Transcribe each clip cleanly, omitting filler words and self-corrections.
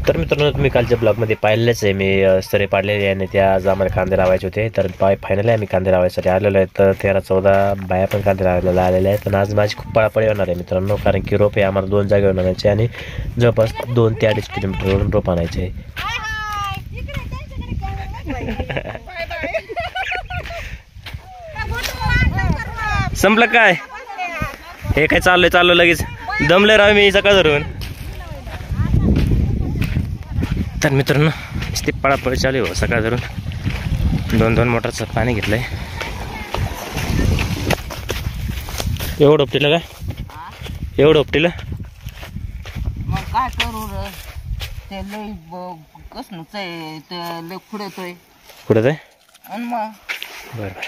तर मित्रांनो तुम्ही कालच्या ब्लॉगमध्ये पाहिलेच आहे मी सरे पाडलेले आणि त्या आज आम्हाला कांदे लावायचे होते. तर फायनली आम्ही कांदे लावायसाठी आलेलो आहे. तर 13-14 बाया पण कांदे लावायला आलेल्या आहेत. पण आज माझी खूप पळापळी होणार आहे मित्रांनो, कारण की रोप आहे आम्हाला 2 जागेवर आणायचे आणि जवळपास 2 ते 2.5 किलोमीटरवरून रोप आणायचे आहे. संपलं काय हे काय चाललं लगेच दमले राव मी सकाळ धरून. तर मित्रांनो ती पळापळी चालू आहे सकाळ धरून. 2 मोटरचं पाणी घेतलंय. एवढं उपटीलं काय एवढं उपटीलं मग काय करू रे, ते लई कसनच आहे, ते लई खुडतोय कुठं आहे आणि मग बरं.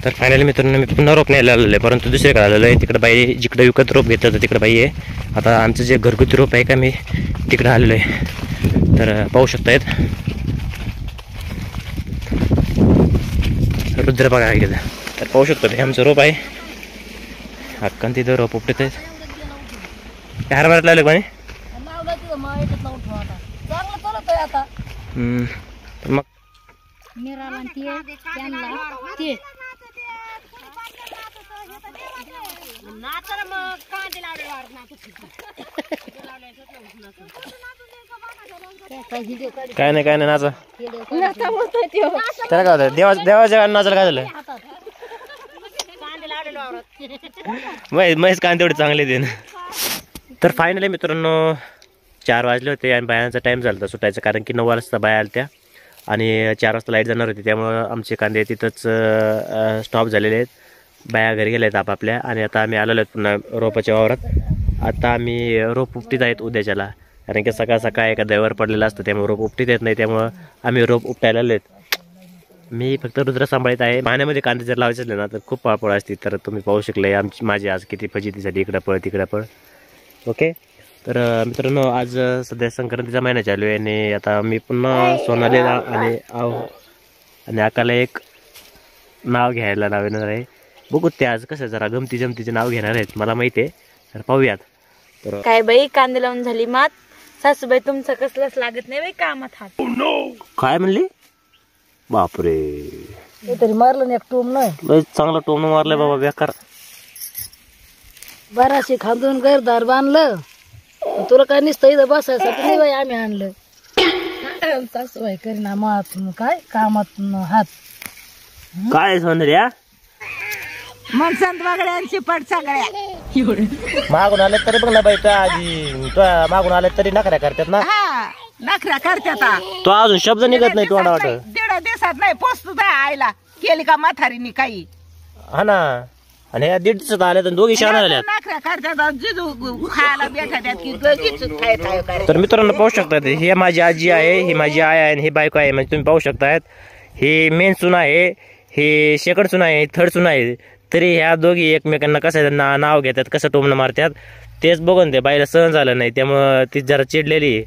तर फायनली मित्रांनो मी पुन्हा रोप न्यायला आलेलो आहे, परंतु दुसरीकडे आलेलो आहे. तिकडे बाई जिकडे विकत रोप घेतलं तर तिकडे बाई आहे. आता आमचं जे घरगुती रोप आहे का मी तिकडे आलेलो आहे. तर पाहू शकतायत रुद्र बघा गेलं. तर पाहू शकतो हे आमचं रोप आहे. हक्कन तिथं रोप उपटत आहेत. काय हरभऱ्यात लावले पाणी मग काय नाही नाचा त्याला काय होतं देवाच्या नाचाला काय झालं. महेश कांदे एवढे चांगले दे. तर फायनली मित्रांनो 4 वाजले होते आणि बायांचा टाइम झाला होता सुटायचा, कारण की 9 वाजता बाया आल्या त्या आणि 4 वाजता लाईट जाणार होती. त्यामुळं आमचे कांदे तिथंच स्टॉप झालेले आहेत. बाया घरी गेल्या आहेत आपापल्या आणि आता आम्ही आलेलो आहेत पुन्हा रोपाच्या वावरात. आता आम्ही रोप उपटीत आहेत उद्याच्याला, कारण की सकाळ सकाळ एका दैवर पडलेलं असतं त्यामुळे रोप उपटीत येत नाही. त्यामुळं आम्ही रोप उपटायला आलो आहेत. मी फक्त रुद्र सांभाळत आहे. पाण्यामध्ये कांदे जर लावायचे असले ना तर खूप पळापळ असते. तर तुम्ही पाहू शकले माझी आज किती फजितीसाठी इकडं पळ तिकडं पळ. ओके. तर मित्रांनो आज सध्या संक्रांतीचा महिना चालू आहे आणि आता मी पुन्हा सोनालीला आणि आकाला एक नाव घ्यायला लावणार आहे. बघू ते आज कसं जरा गमती जमतीचे नाव घेणार आहेत मला माहिती आहे. तर पाहूयात. तर काय बाई कांदे लावून झाली मात. सासूबाई तुमचं कसलंच लागत नाही बाई कामात हात. काय म्हणली बापरे तरी मारलं नाही, एक टोम नाही चांगला टोमनं मारलंय बाबा बेकार. बाराशे खांदून घरदार बांधलं. तुला काय नुसतं इथं बसायसाठी नाही बाई आम्ही आणलं. सासूबाई करीना मात काय कामात हात काय सोनर्या मनसंत वगळ्यांची पट सगळ्या मागून आले तरी बघ ना बाई त्या आधी मागून आले तरी नखऱ्या करतात ना. नखऱ्या करतात. तो अजून शब्द निघत नाही तोंडा वाटत. 1.5 दिवसात नाही पोचतो आईला केली का म्हातारीनी काही. हा ना. आणि या 1.5 दिवसात आल्या तर दोघी शाळा आल्या. नखऱ्या करतात जिजू खायला भेटतात की लगेच खाय. तर मित्रांनो पाहू शकतात ही माझी आजी आहे, ही माझी आई आहे आणि ही बायको आहे. म्हणजे तुम्ही पाहू शकतायत ही मेन सुना आहे, ही सेकंड सुना आहे, थर्ड सुना आहे. तरी ह्या दोघी एकमेकांना कसं नाव घेतात, कसं टोमणं मारतात तेच बघून ते बाईला सहन झालं नाही. त्यामुळं ती जरा चिडलेली.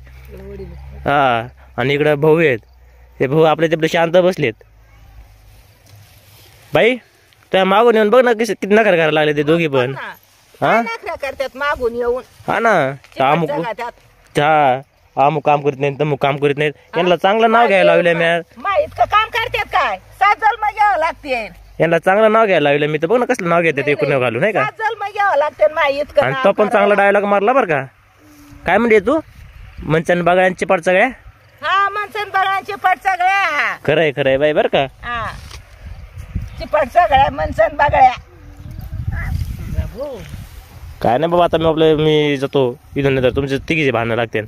हा. आणि इकडं भाऊ आहेत. ते भाऊ आपले तिकडे शांत बसलेत. बाई त्या मागून येऊन बघ ना किती नखर करायला लागले ते दोघी पण. हा करतात मागून येऊन. हा ना. अमुक काम करीत नाहीत तमुक काम करीत नाहीत. यांना चांगलं नाव घ्यायला लावलं मी. इतकं काम करतात काय 7 जन्म घ्यावं लागते. यांना चांगलं नाव घ्यायला लावलं मी. तर बघ ना कसलं नाव घेतात एकूण घालून नाही का. 7 जन्म घ्यावं लागते. आणि तो पण चांगला डायलॉग मारला बरं का. काय म्हणते तू मनचन बघायची पड सगळ्या. हा मनचन बघायची पड सगळ्या. खरंय बाई बरं का. चिपट सगळ्या मनचन बघाया. काय नाही बाबा आता मी जातो इथून, नाही तर तुमचे तिघीचे भांडणं लागते.